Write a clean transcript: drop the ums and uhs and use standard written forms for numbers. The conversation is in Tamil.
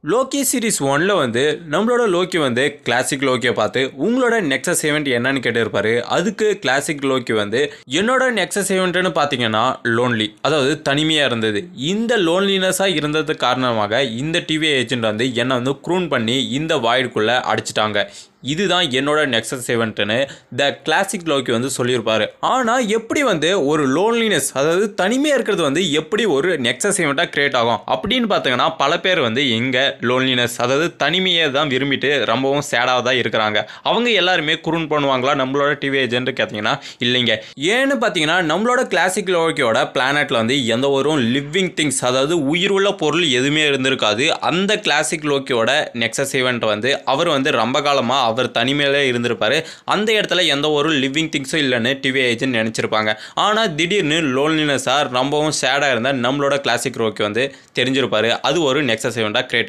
லோக்கி சீரிஸ் 1ல் வந்து நம்மளோட லோக்கி வந்து கிளாசிக் லோக்கியை பார்த்து உங்களோட நெக்ஸஸ் ஈவெண்ட் என்னன்னு கேட்டிருப்பாரு. அதுக்கு கிளாசிக் லோக்கி வந்து என்னோட நெக்ஸஸ் ஈவெண்ட்னு பார்த்தீங்கன்னா லோன்லி, அதாவது தனிமையாக இருந்தது. இந்த லோன்லினஸாக இருந்தது காரணமாக இந்த டிவி ஏஜென்ட் வந்து என்னை வந்து க்ரூன் பண்ணி இந்த வாய்டுக்குள்ளே அடிச்சிட்டாங்க. இதுதான் என்னோட நெக்ஸஸ் ஈவெண்ட்னு த கிளாசிக் லோக்கி வந்து சொல்லியிருப்பாரு. ஆனால் எப்படி வந்து ஒரு லோன்லினஸ், அதாவது தனிமையாக இருக்கிறது வந்து எப்படி ஒரு நெக்ஸஸ் ஈவெண்ட்டாக கிரியேட் ஆகும் அப்படின்னு பார்த்தீங்கன்னா, பல பேர் வந்து எங்கே லோன்லினஸ், அதாவது தனிமையை தான் விரும்பிட்டு ரொம்பவும் சேடாக தான் இருக்கிறாங்க. அவங்க எல்லாருமே குறுன் பண்ணுவாங்களா நம்மளோட டிவி ஏஜென்ட் கேட்டிங்கன்னா இல்லைங்க. ஏன்னு பார்த்தீங்கன்னா நம்மளோட கிளாசிக் லோக்கியோட பிளானெட்டில் வந்து எந்த ஒரு லிவிங் திங்ஸ், அதாவது உயிர் உள்ள பொருள் எதுவுமே இருந்திருக்காது. அந்த கிளாசிக் லோக்கியோட நெக்ஸஸ் ஈவெண்ட் வந்து அவர் வந்து ரொம்ப காலமாக அவர் தனிமையிலே இருந்திருப்பாரு. அந்த இடத்துல எந்த ஒரு லிவிங் திங்ஸும் இல்லைன்னு டிவி ஏஜென்ட் நினச்சிருப்பாங்க. ஆனால் திடீர்னு லோன்லினஸாக ரொம்பவும் சேடாக இருந்தால் நம்மளோட கிளாசிக் லோக்கி வந்து தெரிஞ்சிருப்பாரு. அது ஒரு நெக்ஸஸ் ஈவெண்ட்டாக கிரியேட் ஆகிருக்கும்.